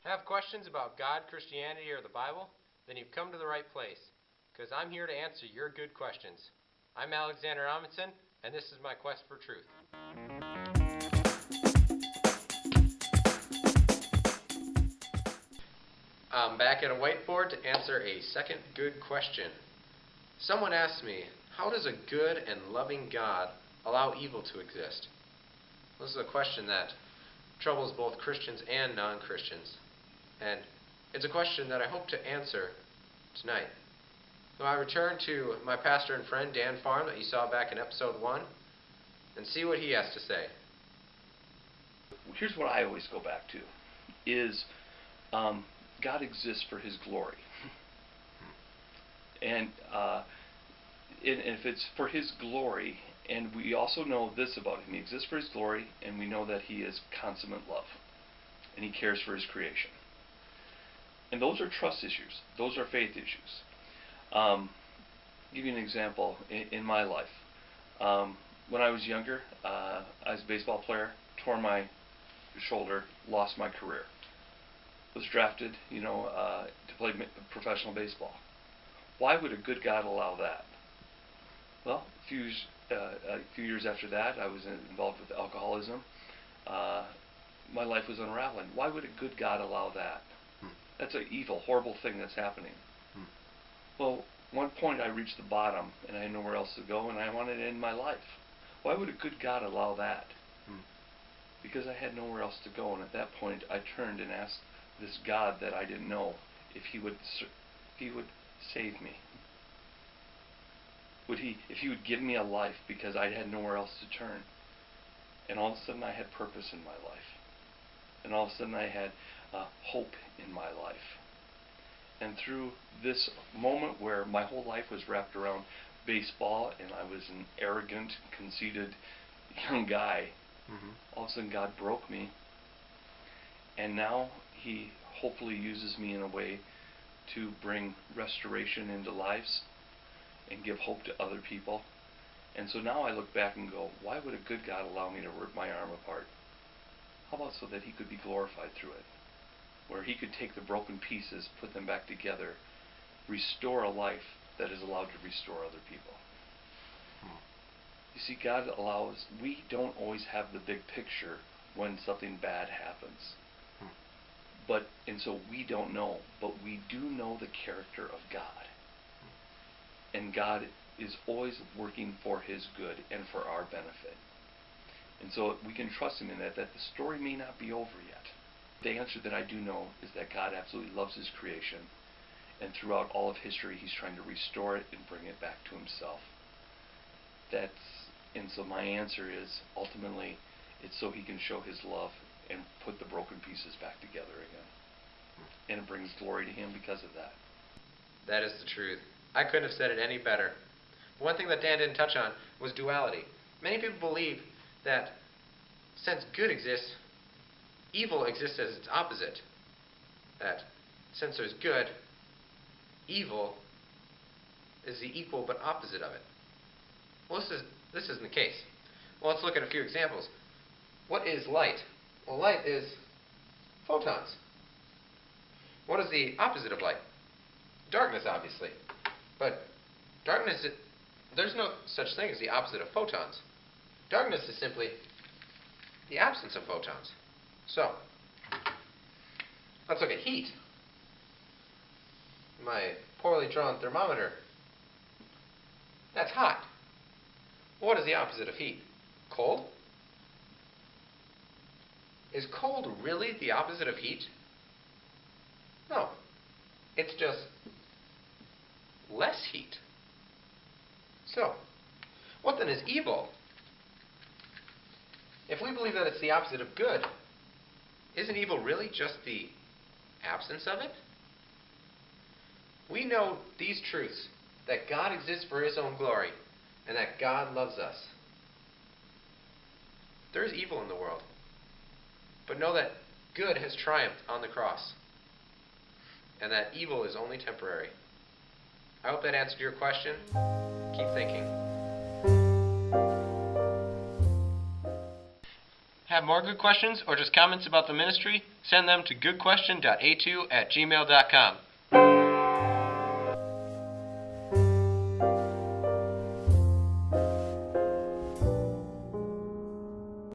Have questions about God, Christianity, or the Bible? Then you've come to the right place, because I'm here to answer your good questions. I'm Alexander Amundson, and this is my quest for truth. I'm back at a whiteboard to answer a second good question. Someone asked me, how does a good and loving God allow evil to exist? This is a question that troubles both Christians and non-Christians. And it's a question that I hope to answer tonight. So I return to my pastor and friend Dan Farm that you saw back in episode 1 and see what he has to say. Here's what I always go back to, is God exists for His glory. And if it's for His glory, and we also know this about Him, He exists for His glory, and we know that He is consummate love, and He cares for His creation. And those are trust issues. Those are faith issues. Give you an example in my life. When I was younger, I was a baseball player, tore my shoulder, lost my career. Was drafted, to play professional baseball. Why would a good God allow that? Well, a few years after that, I was involved with alcoholism. My life was unraveling. Why would a good God allow that? That's an evil, horrible thing that's happening. Well, one point I reached the bottom, and I had nowhere else to go, and I wanted to end my life. Why would a good God allow that? Because I had nowhere else to go, and at that point I turned and asked this God that I didn't know if He would save me. If He would give me a life, because I had nowhere else to turn. And all of a sudden I had purpose in my life. And all of a sudden I had hope in my life. And through this moment where my whole life was wrapped around baseball and I was an arrogant, conceited young guy, all of a sudden God broke me. And now He hopefully uses me in a way to bring restoration into lives and give hope to other people. And so now I look back and go, why would a good God allow me to rip my arm apart? How about so that He could be glorified through it? Where He could take the broken pieces, put them back together, restore a life that is allowed to restore other people. You see, God allows, we don't always have the big picture when something bad happens. And so we don't know, but we do know the character of God. And God is always working for His good and for our benefit. And so we can trust Him in that the story may not be over yet. The answer that I do know is that God absolutely loves His creation, and throughout all of history He's trying to restore it and bring it back to Himself. And so my answer is, ultimately, it's so He can show His love and put the broken pieces back together again. And it brings glory to Him because of that. That is the truth. I couldn't have said it any better. One thing that Dan didn't touch on was duality. Many people believe that since good exists, evil exists as its opposite. That since there's good, evil is the equal but opposite of it. Well, this isn't the case. Well, let's look at a few examples. What is light? Well, light is photons. What is the opposite of light? Darkness, obviously. But darkness, there's no such thing as the opposite of photons. Darkness is simply the absence of photons. So, let's look at heat. My poorly drawn thermometer. That's hot. What is the opposite of heat? Cold? Is cold really the opposite of heat? No. It's just less heat. So, what then is evil? If we believe that it's the opposite of good, isn't evil really just the absence of it? We know these truths, that God exists for His own glory, and that God loves us. There is evil in the world, but know that good has triumphed on the cross, and that evil is only temporary. I hope that answered your question. Keep thinking. Have more good questions or just comments about the ministry? Send them to goodquestion.a2@gmail.com.